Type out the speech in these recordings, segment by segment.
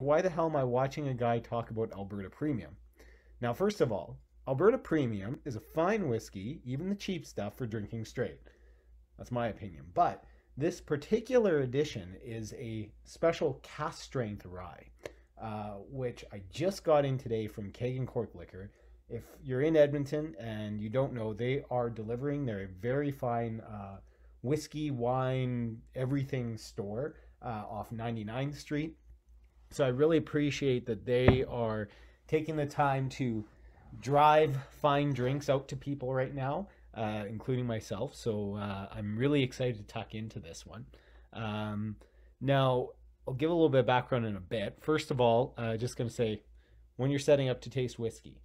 Why the hell am I watching a guy talk about Alberta Premium? Now, first of all, Alberta Premium is a fine whiskey, even the cheap stuff, for drinking straight. That's my opinion. But this particular edition is a special cask strength rye, which I just got in today from Keg and Cork Liquor. If you're in Edmonton and you don't know, they are delivering. They're a very fine whiskey, wine, everything store off 99th Street. So I really appreciate that they are taking the time to drive fine drinks out to people right now, including myself. So I'm really excited to tuck into this one. Now, I'll give a little bit of background in a bit. First of all, just going to say, when you're setting up to taste whiskey,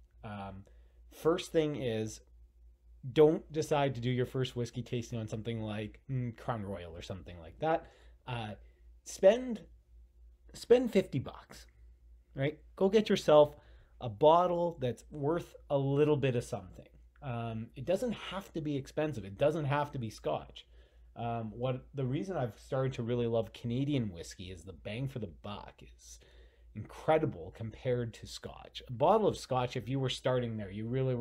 first thing is, don't decide to do your first whiskey tasting on something like Crown Royal or something like that. Spend $50, right? Go get yourself a bottle that's worth a little bit of something. It doesn't have to be expensive. It doesn't have to be Scotch. The reason I've started to really love Canadian whiskey is the bang for the buck is incredible compared to Scotch. A bottle of Scotch, if you were starting there, you really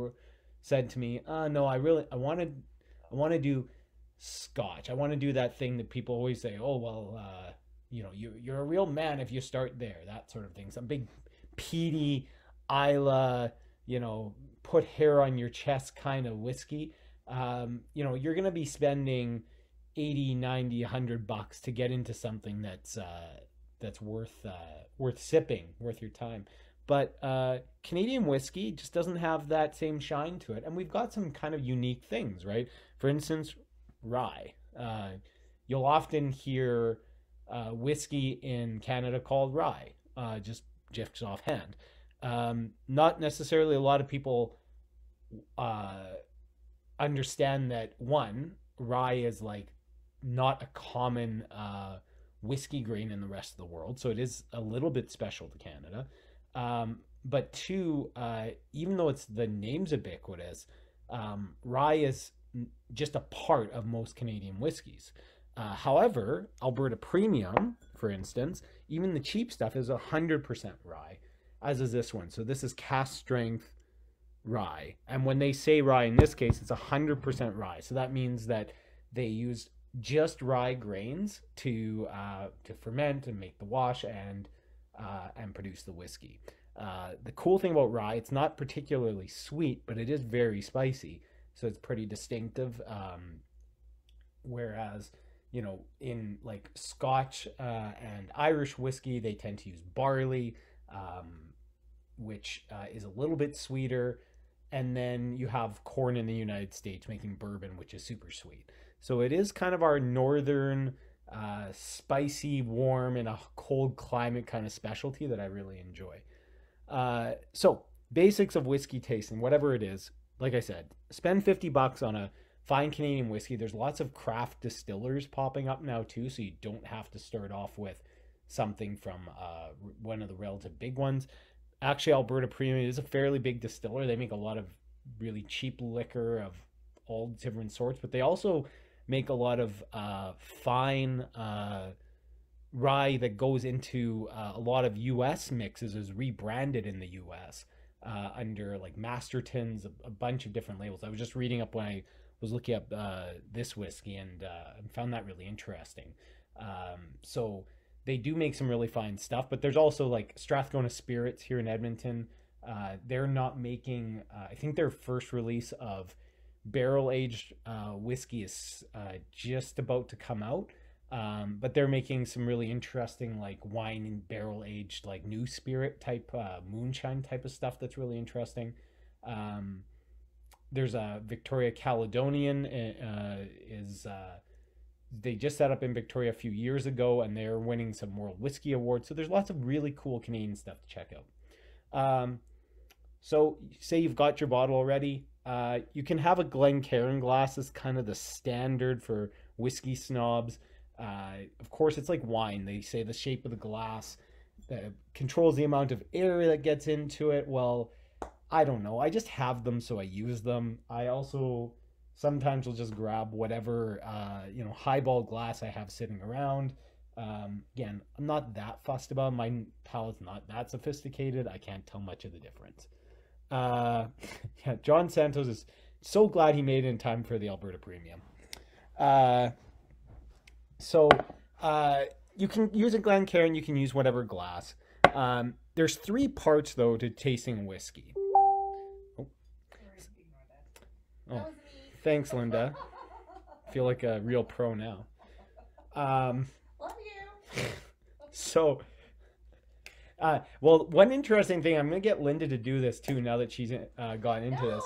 said to me, no, I want to do Scotch. I want to do that thing that people always say, oh, well, you're a real man if you start there, that sort of thing. Some big peaty, Isla, put hair on your chest kind of whiskey. You're going to be spending 80, 90, $100 to get into something that's worth sipping, worth your time. But Canadian whiskey just doesn't have that same shine to it. And we've got some kind of unique things, right? For instance, rye. You'll often hear whiskey in Canada called rye, just offhand. Not necessarily a lot of people understand that, one, rye is like not a common whiskey grain in the rest of the world, so it is a little bit special to Canada. But two, even though the name's ubiquitous, rye is just a part of most Canadian whiskeys. However, Alberta Premium, for instance, even the cheap stuff is 100% rye, as is this one. So this is cask strength rye. And when they say rye, in this case, it's 100% rye. So that means that they used just rye grains to ferment and make the wash and produce the whiskey. The cool thing about rye, it's not particularly sweet, but it is very spicy. So it's pretty distinctive. Whereas, in like Scotch and Irish whiskey, they tend to use barley, which is a little bit sweeter. And then you have corn in the United States making bourbon, which is super sweet. So it is kind of our northern, spicy, warm, in a cold climate kind of specialty that I really enjoy. So basics of whiskey tasting, whatever it is, like I said, spend $50 on a fine Canadian whiskey. There's lots of craft distillers popping up now too, so you don't have to start off with something from one of the relative big ones. Actually, Alberta Premium is a fairly big distiller. They make a lot of really cheap liquor of all different sorts, but they also make a lot of fine rye that goes into a lot of U.S. mixes, is rebranded in the U.S. Under like Masterton's, a bunch of different labels. I was just reading up when I was looking up this whiskey and found that really interesting. So they do make some really fine stuff, but there's also like Strathcona Spirits here in Edmonton. They're not making, I think their first release of barrel-aged whiskey is just about to come out. But they're making some really interesting like wine and barrel-aged like new spirit type, moonshine type of stuff that's really interesting. There's a Victoria Caledonian they just set up in Victoria a few years ago, and they're winning some World Whiskey Awards. So there's lots of really cool Canadian stuff to check out. So say you've got your bottle already. You can have a Glencairn glass as kind of the standard for whiskey snobs. Of course, it's like wine. They say the shape of the glass controls the amount of air that gets into it. Well, I don't know. I just have them, so I use them. I also sometimes will just grab whatever highball glass I have sitting around. Again, I'm not that fussed about it. My palate's not that sophisticated. I can't tell much of the difference. Yeah, John Santos is so glad he made it in time for the Alberta Premium. So you can use a Glencairn, you can use whatever glass. There's 3 parts, though, to tasting whiskey. Oh, thanks, Linda. I feel like a real pro now. Love you. So, well, one interesting thing, I'm going to get Linda to do this too now that she's gone into this.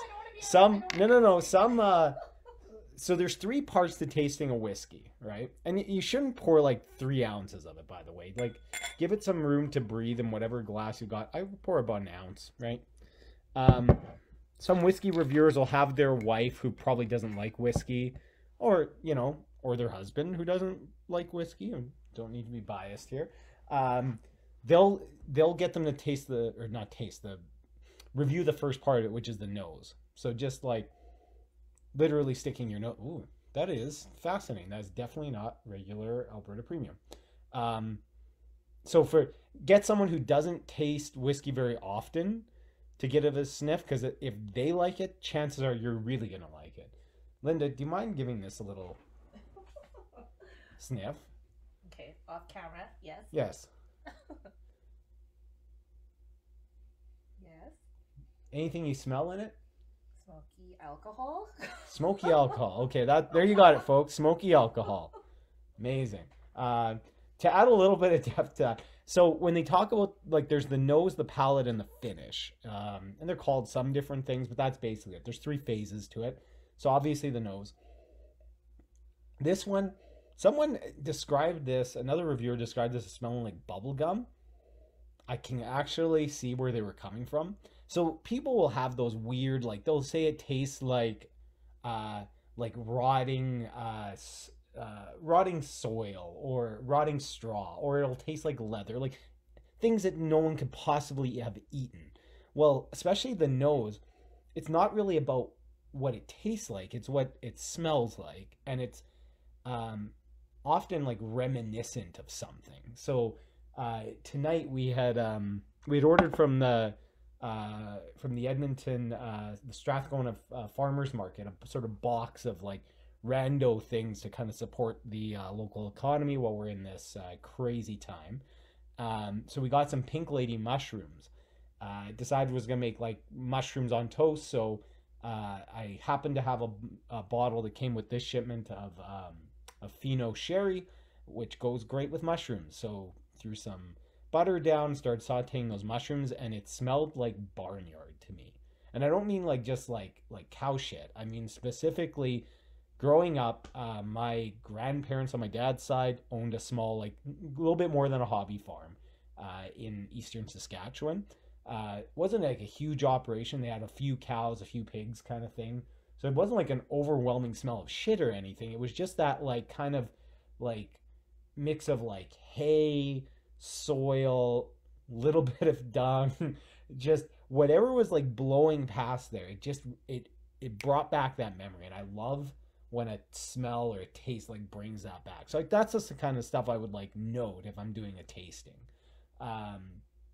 So there's 3 parts to tasting a whiskey, right? And you shouldn't pour like 3 ounces of it, by the way. Like, give it some room to breathe in whatever glass you got. I pour about an ounce, right? Some whiskey reviewers will have their wife who probably doesn't like whiskey, or, you know, or their husband who doesn't like whiskey, and don't need to be biased here. They'll get them to review the first part of it, which is the nose. So just like literally sticking your nose. Ooh, that is fascinating. That's definitely not regular Alberta Premium. So get someone who doesn't taste whiskey very often to get it a sniff, because if they like it, chances are you're really gonna like it. Linda, do you mind giving this a little sniff? Okay, off camera. Yes. Yes. Yes. Anything you smell in it? Smoky alcohol. Smoky alcohol. Okay, there you got it, folks. Smoky alcohol. Amazing. To add a little bit of depth to that, so when they talk about, like, there's the nose, the palate, and the finish, and they're called some different things, but that's basically it. There's 3 phases to it. So obviously the nose. This one, someone described this, another reviewer described this as smelling like bubble gum. I can actually see where they were coming from. So people will have those weird, like, they'll say it tastes like rotting soil or rotting straw, or it'll taste like leather, like things that no one could possibly have eaten. Well, especially the nose, it's not really about what it tastes like, it's what it smells like, and it's often like reminiscent of something. So tonight we had ordered from the Edmonton the Strathcona farmers market, a sort of box of like rando things to kind of support the local economy while we're in this crazy time. So we got some Pink Lady mushrooms. Decided was gonna make like mushrooms on toast, so I happened to have a bottle that came with this shipment of Fino Sherry, which goes great with mushrooms. So threw some butter down, started sauteing those mushrooms, and it smelled like barnyard to me. And I don't mean like just like cow shit. I mean specifically, growing up, my grandparents on my dad's side owned a small, like a little bit more than a hobby farm in eastern Saskatchewan. It wasn't like a huge operation. They had a few cows, a few pigs kind of thing. So it wasn't like an overwhelming smell of shit or anything. It was just that like kind of like mix of like hay, soil, little bit of dung, just whatever was like blowing past there. It brought back that memory. And I love when a smell or a taste like brings that back. So like that's just the kind of stuff I would like note if I'm doing a tasting.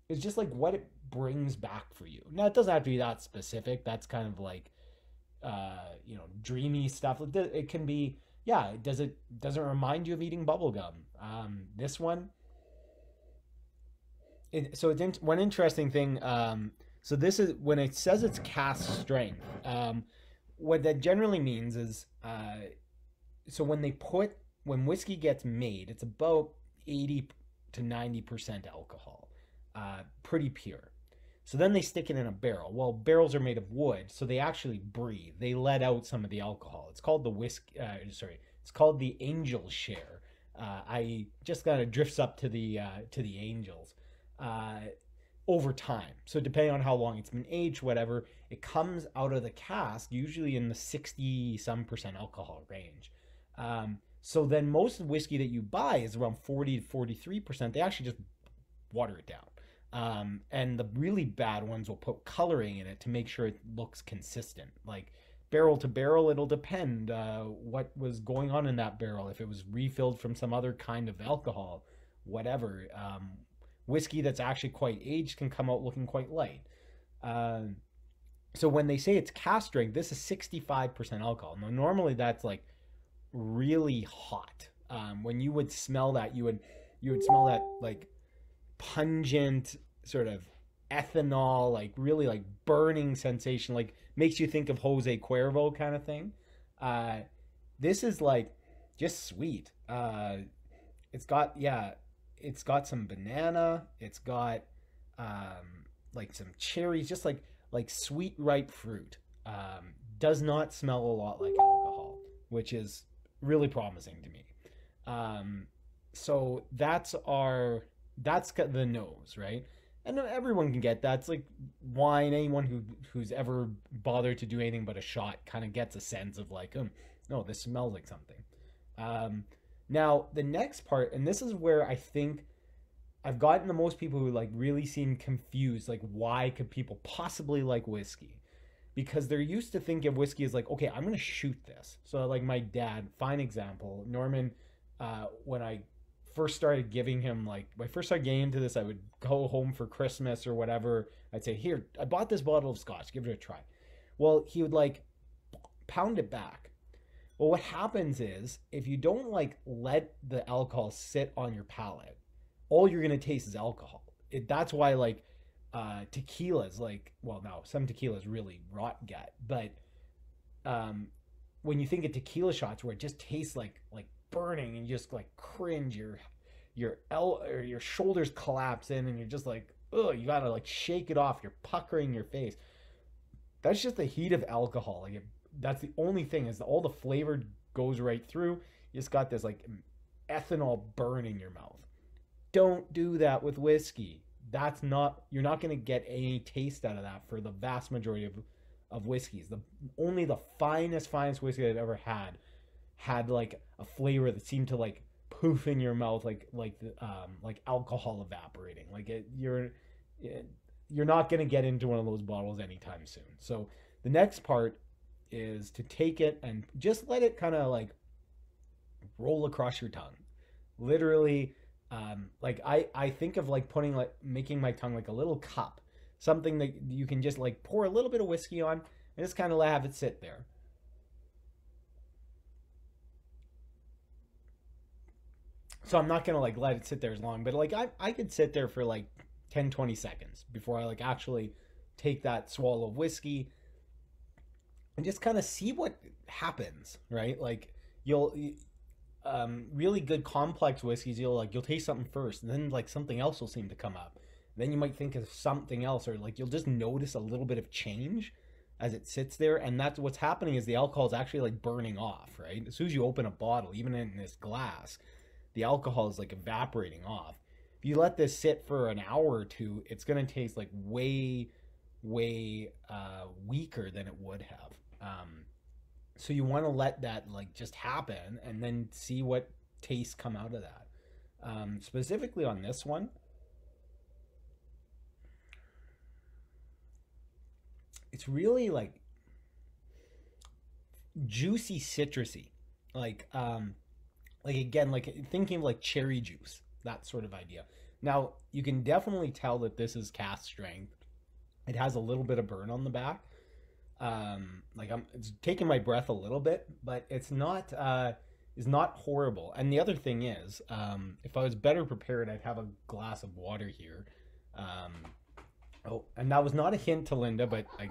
It's just like what it brings back for you. Now it doesn't have to be that specific. That's kind of like dreamy stuff. It can be, yeah, doesn't remind you of eating bubble gum. This one, one interesting thing. So this is when it says it's cask strength. What that generally means is, so when whiskey gets made, it's about 80 to 90% alcohol, pretty pure. So then they stick it in a barrel. Well, barrels are made of wood, so they actually breathe. They let out some of the alcohol. It's called it's called the angel share. I just kind of drifts up to the angels over time. So depending on how long it's been aged, whatever, it comes out of the cask usually in the 60% alcohol range. So then most whiskey that you buy is around 40 to 43%. They actually just water it down. And the really bad ones will put coloring in it to make sure it looks consistent. Like barrel to barrel, it'll depend what was going on in that barrel. If it was refilled from some other kind of alcohol, whatever. Whiskey that's actually quite aged can come out looking quite light. So when they say it's cask strength, this is 65% alcohol. Now normally that's like really hot. When you would smell that, you would smell that like pungent sort of ethanol, like really like burning sensation, like makes you think of Jose Cuervo kind of thing. This is like just sweet. It's got some banana. It's got like some cherries, just like sweet ripe fruit. Does not smell a lot like alcohol, which is really promising to me. So that's the nose, right? And everyone can get that. It's like wine. Anyone who's ever bothered to do anything but a shot kind of gets a sense of like, no, this smells like something. Now the next part, and this is where I think I've gotten the most people who like really seem confused, like why could people possibly like whiskey? Because they're used to think of whiskey as like, okay, I'm gonna shoot this. So like my dad, fine example, Norman, when I first started giving him, like when I first started getting into this, I would go home for Christmas or whatever. I'd say, here, I bought this bottle of scotch, give it a try. Well, he would like pound it back. Well, what happens is if you don't like let the alcohol sit on your palate, all you're gonna taste is alcohol. That's why like tequila's like, well, no, some tequila's really rot gut, but when you think of tequila shots where it just tastes like burning and you just like cringe, your shoulders collapse in and you're just like, ugh, you gotta like shake it off, you're puckering your face. That's just the heat of alcohol. Like that's the only thing, is that all the flavor goes right through. You just got this like ethanol burn in your mouth. Don't do that with whiskey. You're not going to get any taste out of that for the vast majority of whiskeys. Only the finest whiskey I've ever had like a flavor that seemed to like poof in your mouth, like alcohol evaporating. Like you're not going to get into one of those bottles anytime soon. So the next part is to take it and just let it kind of like roll across your tongue. Literally, like I think of like making my tongue like a little cup, something that you can just like pour a little bit of whiskey on and just kind of have it sit there. So I'm not gonna like let it sit there as long, but like I could sit there for like 10-20 seconds before I like actually take that swallow of whiskey and just kind of see what happens, right? Like you'll really good complex whiskeys, you'll taste something first and then like something else will seem to come up. Then you might think of something else, or like you'll just notice a little bit of change as it sits there, and that's what's happening, is the alcohol is actually like burning off, right? As soon as you open a bottle, even in this glass, the alcohol is like evaporating off. If you let this sit for an hour or two, it's going to taste like way weaker than it would have. So you want to let that like just happen and then see what tastes come out of that. Specifically on this one, it's really like juicy, citrusy, like again, like thinking of like cherry juice, that sort of idea. Now you can definitely tell that this is cask strength. It has a little bit of burn on the back. It's taking my breath a little bit, but it's not horrible. And the other thing is, if I was better prepared, I'd have a glass of water here. And that was not a hint to Linda, but I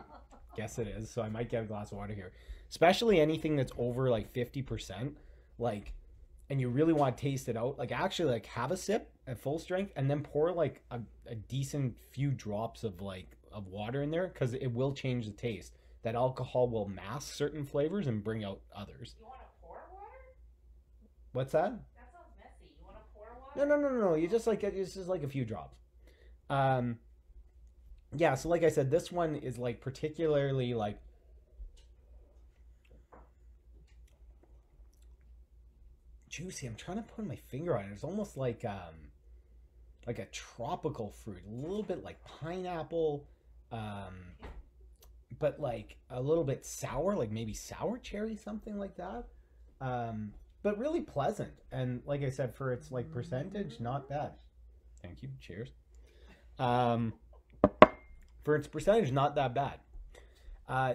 guess it is. So I might get a glass of water here, especially anything that's over like 50%, like, and you really want to taste it out. Like actually like have a sip at full strength and then pour like a decent few drops of water in there, because it will change the taste. That alcohol will mask certain flavors and bring out others. You want to pour water? What's that? That sounds messy. You want to pour water? No. You just like it's just like a few drops. Yeah. So like I said, this one is like particularly like juicy. I'm trying to put my finger on it. It's almost like a tropical fruit, a little bit like pineapple. but like a little bit sour, like maybe sour cherry, something like that. But really pleasant. And like I said, for its like percentage, not bad. Thank you. Cheers. Um, for its percentage, not that bad.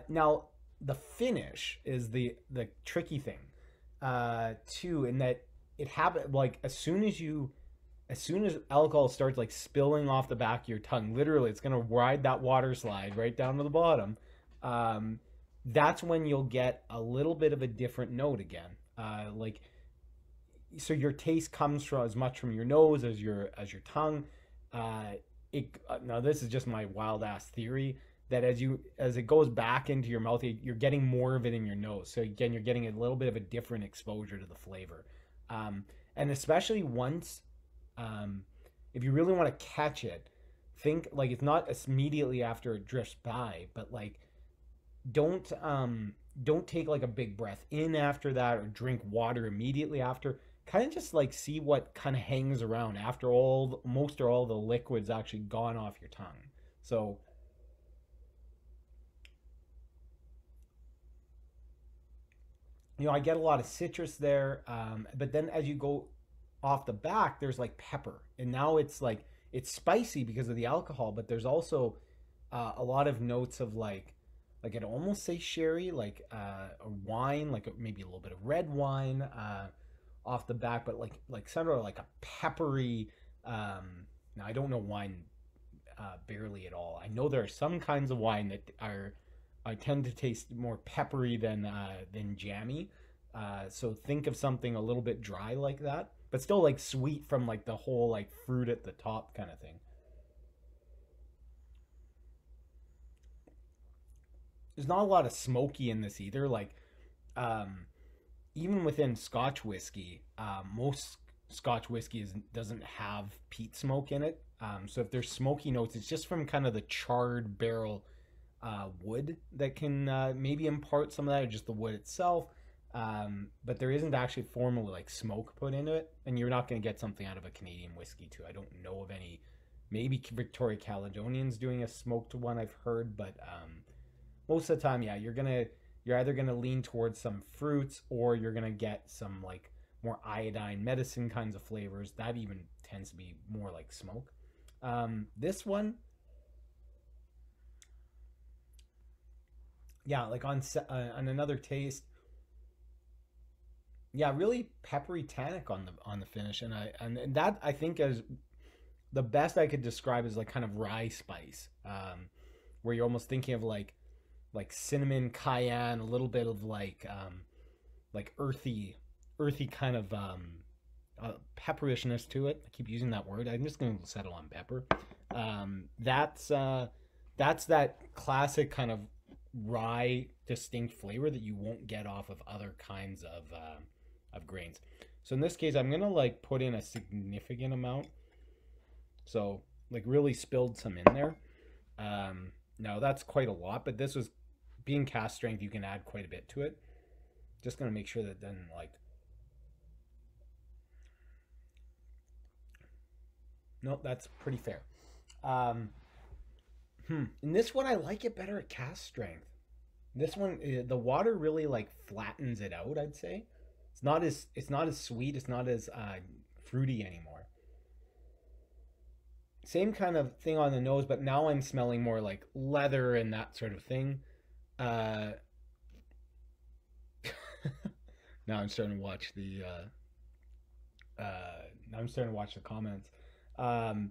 Now the finish is the tricky thing, too, in that it happens like as soon as alcohol starts like spilling off the back of your tongue, literally, it's gonna ride that water slide right down to the bottom. Um, that's when you'll get a little bit of a different note again. Like so, your taste comes from as much from your nose as your tongue. Now this is just my wild ass theory that as it goes back into your mouth, you're getting more of it in your nose. So again, you're getting a little bit of a different exposure to the flavor, and especially once, if you really want to catch it, think like it's not immediately after it drifts by, but like don't don't take like a big breath in after that or drink water immediately after. Kind of just like see what kind of hangs around after most or all the liquids actually gone off your tongue. So I get a lot of citrus there, but then as you go off the back, there's like pepper, and now it's like it's spicy because of the alcohol, but there's also a lot of notes of like I'd almost say sherry, like a wine, like maybe a little bit of red wine off the back, but like sort of like a peppery. Now I don't know wine barely at all. I know there are some kinds of wine that are I tend to taste more peppery than jammy. So think of something a little bit dry like that, but still like sweet from like the whole like fruit at the top kind of thing. There's not a lot of smoky in this either. Like um, even within Scotch whiskey, most Scotch whiskey doesn't have peat smoke in it. So if there's smoky notes, it's just from kind of the charred barrel wood that can maybe impart some of that, or just the wood itself. But there isn't actually formally like smoke put into it, and you're not going to get something out of a Canadian whiskey too. I don't know of any. Maybe Victoria Caledonian's doing a smoked one, I've heard, but most of the time, yeah, you're either gonna lean towards some fruits, or you're gonna get some like more iodine medicine kinds of flavors. That even tends to be more like smoke. This one, yeah, like on another taste, yeah, really peppery tannic on the finish, and that I think is the best I could describe as like kind of rye spice, where you're almost thinking of like cinnamon, cayenne, a little bit of like earthy kind of pepperishness to it. I keep using that word. I'm just going to settle on pepper. That's that classic kind of rye distinct flavor that you won't get off of other kinds of grains. So in this case, I'm gonna like put in a significant amount. So like really spilled some in there. Now that's quite a lot, but this was being cast strength. You can add quite a bit to it. Just gonna make sure that then like no, that's pretty fair. Um, In this one, I like it better at cast strength. This one, the water really like flattens it out. I'd say it's not as sweet. It's not as fruity anymore. Same kind of thing on the nose, but now I'm smelling more like leather and that sort of thing. Uh, now I'm starting to watch now I'm starting to watch the comments. Um,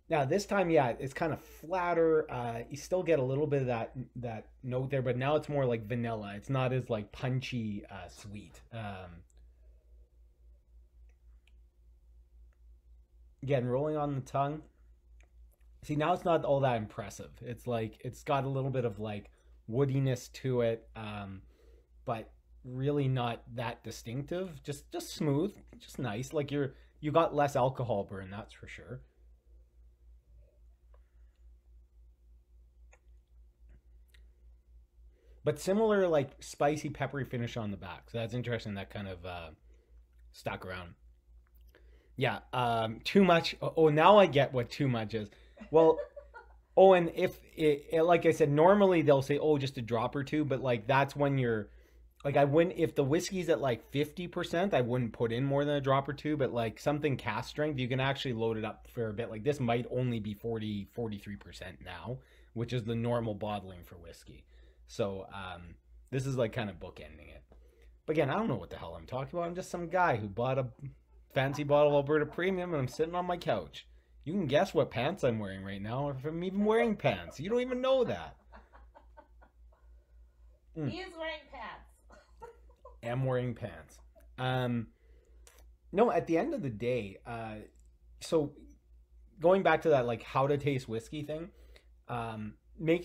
Now this time, yeah, it's kind of flatter. You still get a little bit of that note there, but now it's more like vanilla. It's not as like punchy, sweet. Again, rolling on the tongue. See, now it's not all that impressive. It's like it's got a little bit of like woodiness to it, but really not that distinctive. Just smooth, just nice. Like you got less alcohol burn, that's for sure. But similar like spicy peppery finish on the back. So that's interesting. That kind of stuck around. Yeah. Too much. Oh, now I get what too much is. Well, Oh, and if like I said, normally they'll say, oh, just a drop or two, but like that's when you're like, I wouldn't, if the whiskey's at like 50%, I wouldn't put in more than a drop or two, but like something cask strength, you can actually load it up for a bit. Like this might only be 43% now, which is the normal bottling for whiskey. So, this is like kind of bookending it. But again, I don't know what the hell I'm talking about. I'm just some guy who bought a fancy bottle of Alberta Premium and I'm sitting on my couch. You can guess what pants I'm wearing right now, or if I'm even wearing pants. You don't even know that. He is wearing pants. Am wearing pants. No, at the end of the day, so going back to that like how to taste whiskey thing,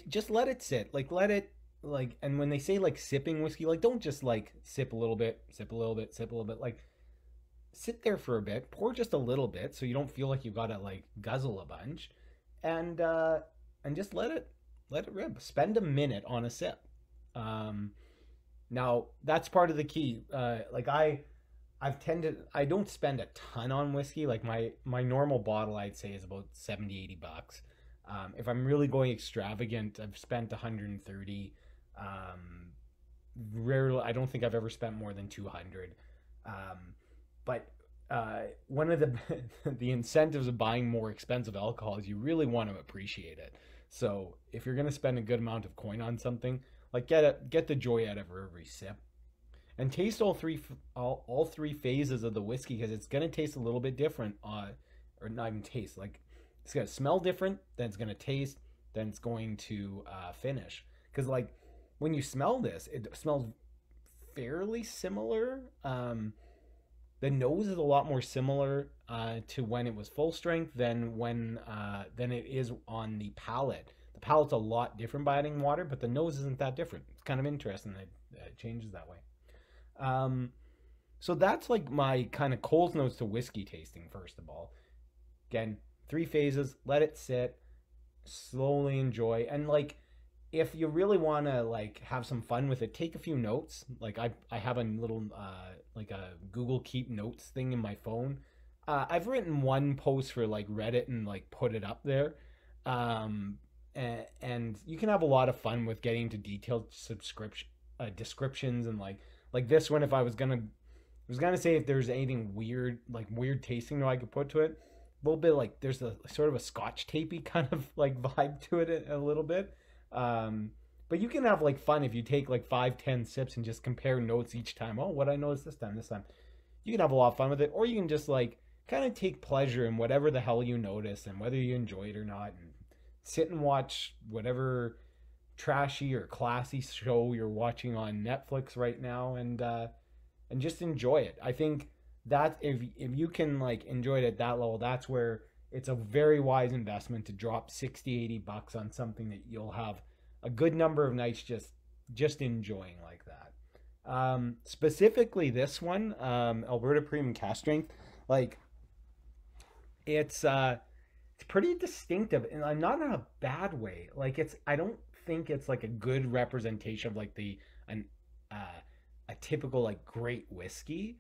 just let it sit. Like let it like, and when they say like sipping whiskey, like don't just like sip a little bit, sip a little bit, sip a little bit. Like sit there for a bit, pour just a little bit so you don't feel like you gotta like guzzle a bunch, and just let it rip. Spend a minute on a sip. Now that's part of the key. Like I don't spend a ton on whiskey. Like my normal bottle I'd say is about 70-80 bucks. If I'm really going extravagant, I've spent 130. Rarely, I don't think I've ever spent more than 200. But one of the the incentives of buying more expensive alcohol is you really want to appreciate it. So if you're gonna spend a good amount of coin on something, like get the joy out of every sip, and taste all three phases of the whiskey, because it's gonna taste a little bit different. Or not even taste, like it's gonna smell different, then it's gonna taste, then it's going to finish. Because like when you smell this, it smells fairly similar. The nose is a lot more similar to when it was full strength than it is on the palate. The palate's a lot different by adding water, but the nose isn't that different. It's kind of interesting that it changes that way. So that's like my kind of Coles notes to whiskey tasting. First of all, again, three phases. Let it sit, slowly enjoy, and like if you really want to like have some fun with it, take a few notes. Like I have a little like a Google Keep Notes thing in my phone. I've written one post for like Reddit and like put it up there. And you can have a lot of fun with getting into detailed subscription descriptions, and like this one, if I was gonna say if there's anything weird, like weird tasting that I could put to it, a little bit like there's a sort of a Scotch tapey kind of like vibe to it a little bit. But you can have like fun if you take like 5-10 sips and just compare notes each time. Oh, what I noticed this time. You can have a lot of fun with it, or you can just like kind of take pleasure in whatever the hell you notice and whether you enjoy it or not, and sit and watch whatever trashy or classy show you're watching on Netflix right now, and just enjoy it. I think that if you can like enjoy it at that level, that's where it's a very wise investment to drop 60-80 bucks on something that you'll have a good number of nights just enjoying like that. Specifically this one, Alberta Premium Cask Strength, like it's pretty distinctive, and not in a bad way. Like I don't think it's like a good representation of like a typical like great whiskey.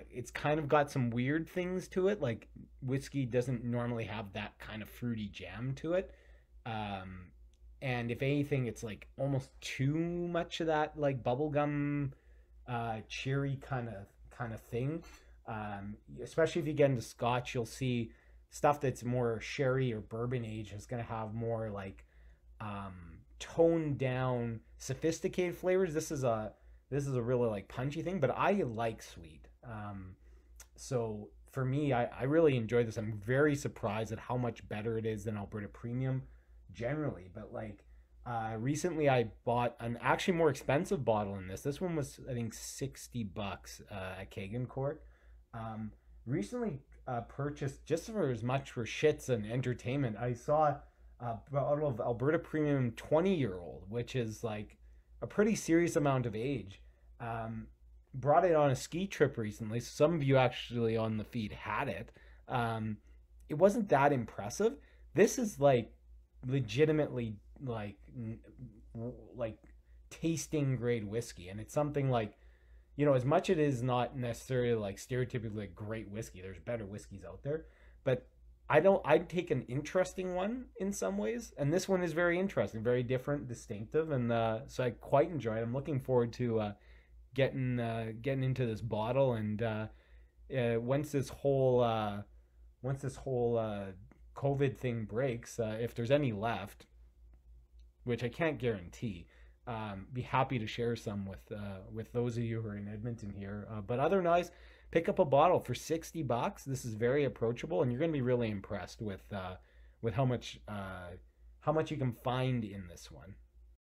It's kind of got some weird things to it. Like whiskey doesn't normally have that kind of fruity jam to it. And if anything, it's like almost too much of that like bubblegum, cheery kind of thing. Especially if you get into Scotch, you'll see stuff that's more sherry or bourbon aged is going to have more like toned down, sophisticated flavors. This is a really like punchy thing, but I like sweet. So for me, I really enjoy this. I'm very surprised at how much better it is than Alberta Premium generally. But like recently I bought an actually more expensive bottle in this. This one was I think 60 bucks at Kagan Court. Recently purchased just for as much for shits and entertainment. I saw a bottle of Alberta Premium 20-year-old, which is like a pretty serious amount of age. Brought it on a ski trip recently. So some of you actually on the feed had it. It wasn't that impressive. This is like legitimately like tasting grade whiskey, and it's something like, you know, as much it is not necessarily like stereotypically like great whiskey. There's better whiskeys out there, but I'd take an interesting one in some ways, and this one is very interesting, very different, distinctive, and so I quite enjoy it. I'm looking forward to getting into this bottle, and once this whole COVID thing breaks, if there's any left, which I can't guarantee, be happy to share some with those of you who are in Edmonton here. But otherwise, pick up a bottle for $60. This is very approachable, and you're going to be really impressed with how much you can find in this one.